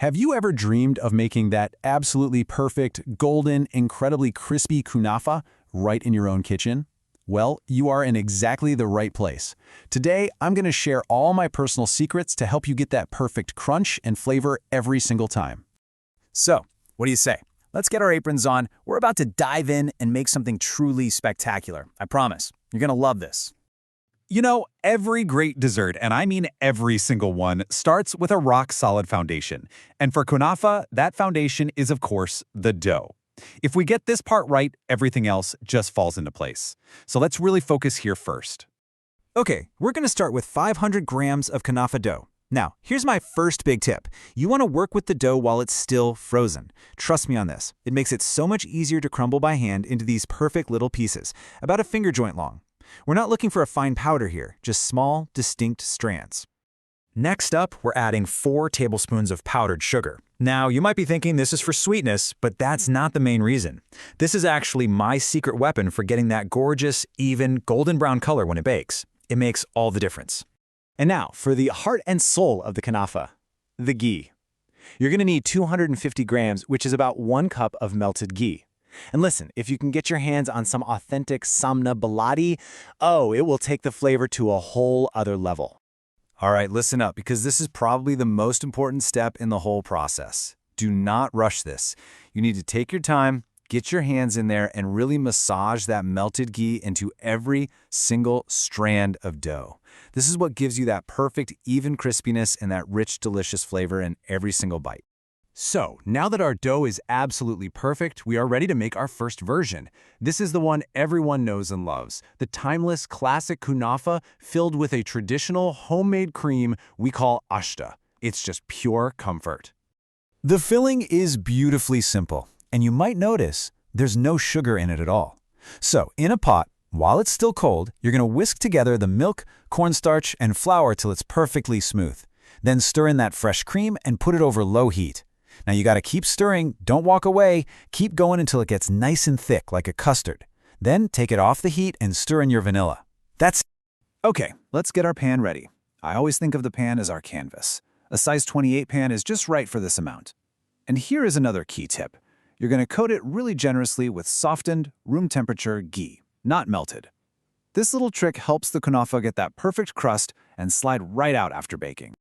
Have you ever dreamed of making that absolutely perfect, golden, incredibly crispy kunafa right in your own kitchen? Well, you are in exactly the right place. Today, I'm going to share all my personal secrets to help you get that perfect crunch and flavor every single time. So, what do you say? Let's get our aprons on. We're about to dive in and make something truly spectacular. I promise. You're going to love this. You know, every great dessert, and I mean every single one, starts with a rock-solid foundation. And for kunafa, that foundation is, of course, the dough. If we get this part right, everything else just falls into place. So let's really focus here first. Okay, we're going to start with 500 grams of kunafa dough. Now, here's my first big tip. You want to work with the dough while it's still frozen. Trust me on this. It makes it so much easier to crumble by hand into these perfect little pieces, about a finger joint long. We're not looking for a fine powder here, just small, distinct strands. Next up, we're adding 4 tablespoons of powdered sugar. Now, you might be thinking this is for sweetness, but that's not the main reason. This is actually my secret weapon for getting that gorgeous, even, golden brown color when it bakes. It makes all the difference. And now, for the heart and soul of the kunafa, the ghee. You're going to need 250 grams, which is about 1 cup of melted ghee. And listen, if you can get your hands on some authentic samna baladi, oh, it will take the flavor to a whole other level. All right, listen up, because this is probably the most important step in the whole process. Do not rush this. You need to take your time, get your hands in there, and really massage that melted ghee into every single strand of dough. This is what gives you that perfect, even crispiness and that rich, delicious flavor in every single bite. So, now that our dough is absolutely perfect, we are ready to make our first version. This is the one everyone knows and loves, the timeless classic kunafa filled with a traditional homemade cream we call ashta. It's just pure comfort. The filling is beautifully simple, and you might notice there's no sugar in it at all. So, in a pot, while it's still cold, you're going to whisk together the milk, cornstarch, and flour till it's perfectly smooth. Then stir in that fresh cream and put it over low heat. Now you got to keep stirring, don't walk away, keep going until it gets nice and thick like a custard. Then take it off the heat and stir in your vanilla. That's it. Okay, let's get our pan ready. I always think of the pan as our canvas. A size 28 pan is just right for this amount. And here is another key tip. You're going to coat it really generously with softened, room temperature ghee, not melted. This little trick helps the kunafa get that perfect crust and slide right out after baking.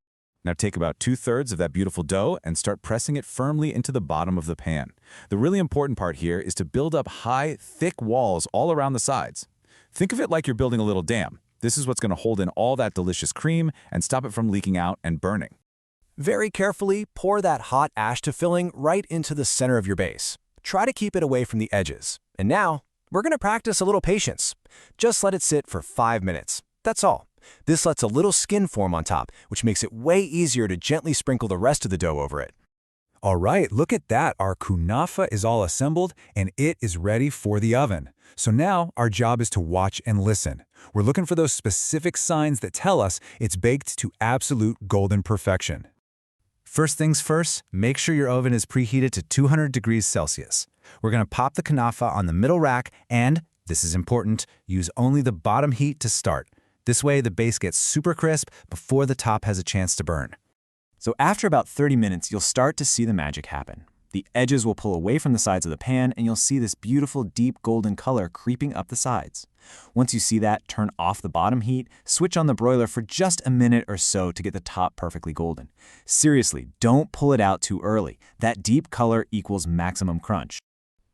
Now take about 2/3 of that beautiful dough and start pressing it firmly into the bottom of the pan. The really important part here is to build up high, thick walls all around the sides. Think of it like you're building a little dam. This is what's going to hold in all that delicious cream and stop it from leaking out and burning. Very carefully, pour that hot ashta filling right into the center of your base. Try to keep it away from the edges. And now, we're going to practice a little patience. Just let it sit for 5 minutes. That's all. This lets a little skin form on top, which makes it way easier to gently sprinkle the rest of the dough over it. All right, look at that. Our kunafa is all assembled, and it is ready for the oven. So now our job is to watch and listen. We're looking for those specific signs that tell us it's baked to absolute golden perfection. First things first, make sure your oven is preheated to 200 degrees Celsius. We're going to pop the kunafa on the middle rack and, this is important, use only the bottom heat to start. This way, the base gets super crisp before the top has a chance to burn. So after about 30 minutes, you'll start to see the magic happen. The edges will pull away from the sides of the pan, and you'll see this beautiful deep golden color creeping up the sides. Once you see that, turn off the bottom heat, switch on the broiler for just a minute or so to get the top perfectly golden. Seriously, don't pull it out too early. That deep color equals maximum crunch.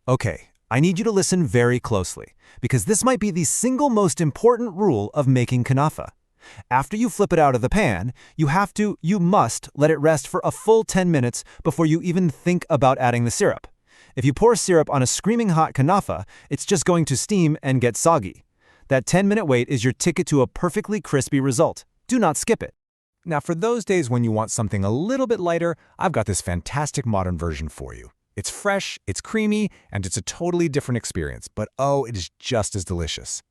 Okay. I need you to listen very closely, because this might be the single most important rule of making kunafa. After you flip it out of the pan, you must let it rest for a full 10 minutes before you even think about adding the syrup. If you pour syrup on a screaming hot kunafa, it's just going to steam and get soggy. That 10-minute wait is your ticket to a perfectly crispy result. Do not skip it. Now, for those days when you want something a little bit lighter, I've got this fantastic modern version for you. It's fresh, it's creamy, and it's a totally different experience, but oh, it is just as delicious.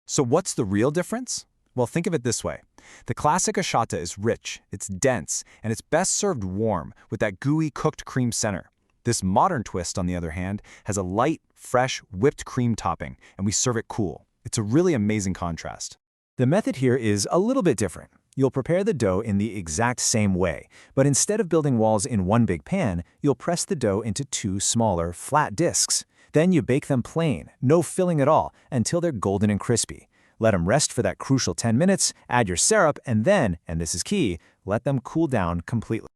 So what's the real difference? Well, think of it this way. The classic ashta is rich, it's dense, and it's best served warm with that gooey cooked cream center. This modern twist, on the other hand, has a light, fresh, whipped cream topping, and we serve it cool. It's a really amazing contrast. The method here is a little bit different. You'll prepare the dough in the exact same way, but instead of building walls in one big pan, you'll press the dough into two smaller, flat discs. Then you bake them plain, no filling at all, until they're golden and crispy. Let them rest for that crucial 10 minutes, add your syrup, and then, and this is key, let them cool down completely.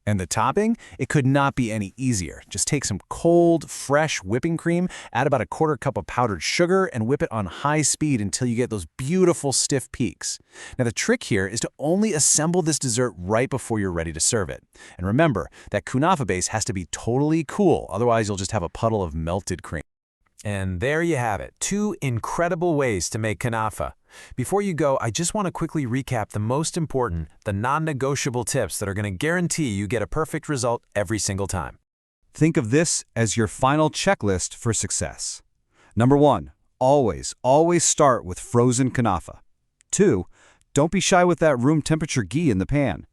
And the topping? It could not be any easier. Just take some cold, fresh whipping cream, add about a quarter cup of powdered sugar, and whip it on high speed until you get those beautiful stiff peaks. Now the trick here is to only assemble this dessert right before you're ready to serve it. And remember, that kunafa base has to be totally cool, otherwise you'll just have a puddle of melted cream. And there you have it, 2 incredible ways to make kunafa. Before you go, I just want to quickly recap the most important, the non-negotiable tips that are going to guarantee you get a perfect result every single time. Think of this as your final checklist for success. Number 1, always start with frozen kunafa. 2, don't be shy with that room temperature ghee in the pan.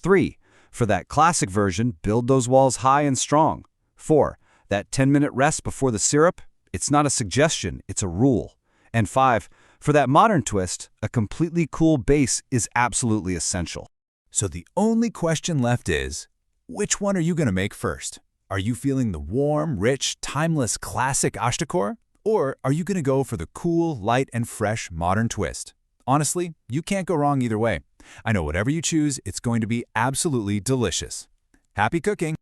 3, for that classic version, build those walls high and strong. 4, that 10-minute rest before the syrup, it's not a suggestion, it's a rule. And 5, for that modern twist, a completely cool base is absolutely essential. So the only question left is, which one are you going to make first? Are you feeling the warm, rich, timeless classic ashta? Or are you going to go for the cool, light, and fresh modern twist? Honestly, you can't go wrong either way. I know whatever you choose, it's going to be absolutely delicious. Happy cooking!